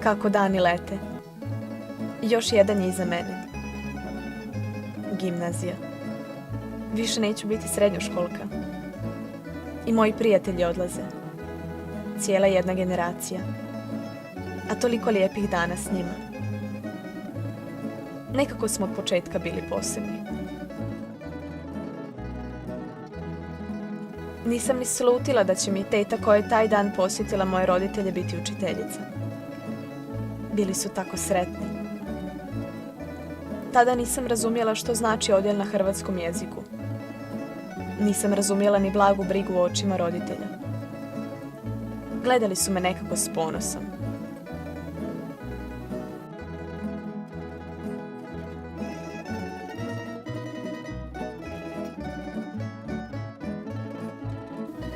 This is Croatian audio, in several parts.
Kako dani lete. Još jedan je iza mene. Gimnazija. Više neću biti srednjoškolka. I moji prijatelji odlaze. Cijela jedna generacija. A toliko lijepih dana s njima. Nekako smo od početka bili posebni. Nisam ni slutila da će mi teta koja je taj dan posjetila moje roditelje biti učiteljica. Bili su tako sretni. Tada nisam razumjela što znači odjel na hrvatskom jeziku. Nisam razumjela ni blagu brigu u očima roditelja. Gledali su me nekako s ponosom.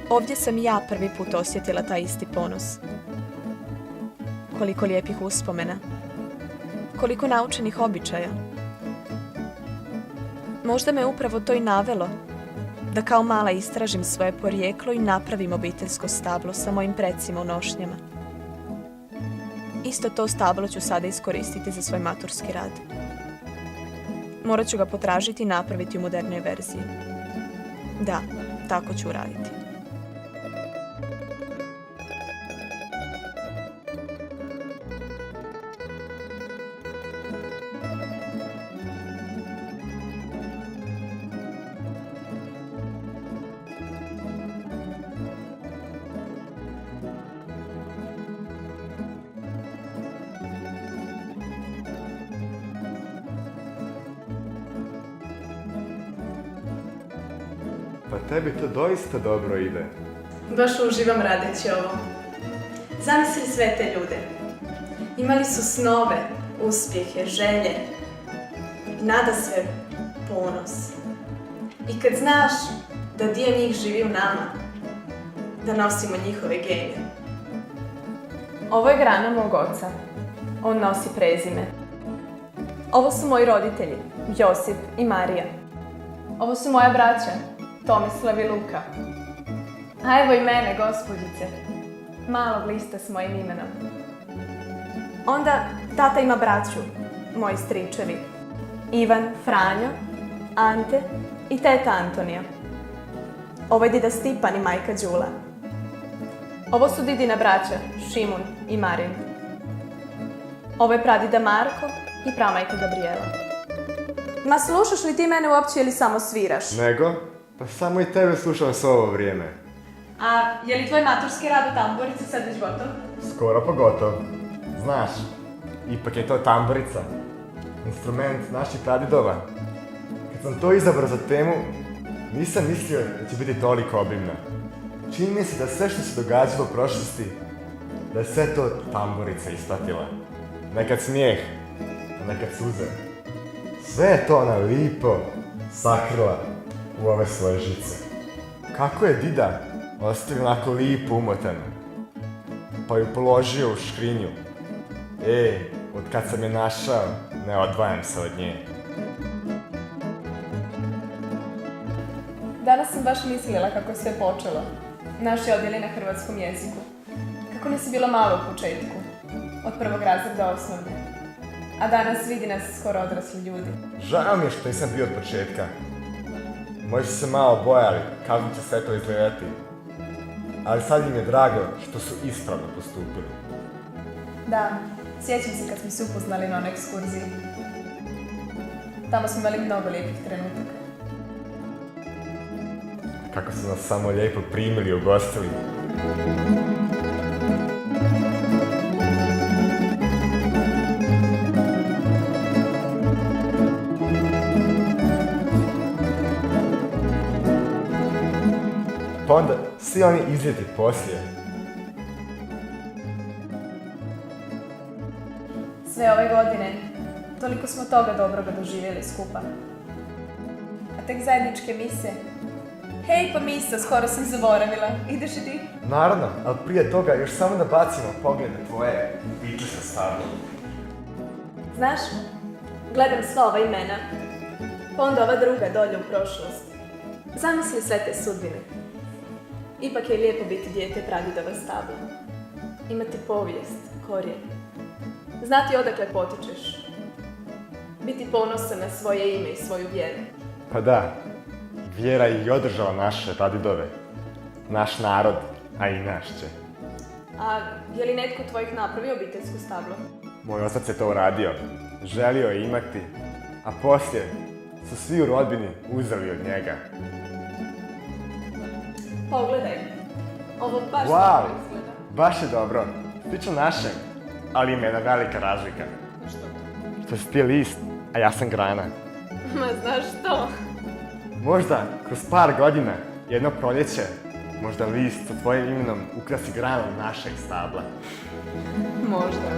Ovdje sam i ja prvi put osjetila taj isti ponos. Koliko lijepih uspomena. Koliko naučenih običaja. Možda me upravo to i navelo da kao mala istražim svoje porijeklo i napravim obiteljsko stablo sa mojim precima u nošnjama. Isto to stablo ću sada iskoristiti za svoj maturski rad. Morat ću ga potražiti i napraviti u modernoj verziji. Da, tako ću uraditi. Pa tebi to doista dobro ide. Baš uživam radeći ovo. Zamisli sve te ljude. Imali su snove, uspjehe, želje. Nadasve ponos. I kad znaš da dio njih živi u nama, da nosimo njihove gene. Ovo je grana mog oca. On nosi prezime. Ovo su moji roditelji, Josip i Marija. Ovo su moja braća, Tomislav i Luka. A evo i mene, gospođice, malog lista s mojim imenom. Onda tata ima braću, moji stričevi, Ivan, Franjo, Ante i teta Antonija. Ovo je dida Stipan i majka Đula. Ovo su didina braća, Šimun i Marin. Ovo je pradida Marko i pramajka Gabriela. Ma slušaš li ti mene uopće ili samo sviraš? Nego? Pa samo i tebe slušam s ovo vrijeme. A je li tvoj maturski rad u tamburici sad već gotov? Skoro pa gotov. Znaš, ipak je to tamburica. Instrument naših pradjedova. Kad sam to izabrao za temu, nisam mislio da će biti toliko obimna. Čini mi se da sve što se događalo u prošlosti, da je sve to tamburica ispratila. Nekad smijeh, a nekad suze. Sve je to ona lipo sakrila u ove svoje žice. Kako je dida ostavio onako lipo umotanu, pa ju položio u škrinju. Od kad sam je našao, ne odvajam se od nje. Danas sam baš mislila kako je sve počelo. Naši odjeli na hrvatskom jeziku. Kako nas je bilo malo u početku. Od prvog razreda osnovne. A danas vidi nas skoro odrasli ljudi. Žao mi je što nisam bio od početka. Možda su se malo bojali kako će sve to izgledati. Ali sad im je drago što su ispravno postupili. Da, sjećam se kad smo se upoznali na onoj ekskurziji. Tamo smo imali mnogo lijepih trenutaka. Kako su nas samo lijepo primili i ugostili. Pa onda svi oni izljeti poslije. Sve ove godine, toliko smo toga dobroga doživjeli skupa. A tek zajedničke mise. Hej, pa misa, skoro sam zaboravila. Ideš i ti? Naravno, ali prije toga još samo da bacimo pogled na tvoje biće sa stavljom. Znaš, gledam sva ova imena, pa onda ova druga dolje u prošlost. Zamisli sve te sudbine. Ipak je lijepo biti dijete pradjedova stabla. Imati povijest, korijen. Znati odakle potičeš. Biti ponosan na svoje ime i svoju vjeru. Pa da, vjera je i održala naše pradjedove, naš narod, a i naš će. A je li netko od tvojih napravio obiteljsku stablo? Moj otac je to uradio, želio je imati, a poslije su svi u rodbini uzeli od njega. Pogledaj, ovo baš Wow, dobro izgleda. baš je dobro, slično našem, ali ima jedna velika razlika. Što? Što si ti list, a ja sam grana. Ma znaš što? Možda kroz par godina, jedno proljeće, možda list sa tvojim imenom ukrasi granu našeg stabla. Možda.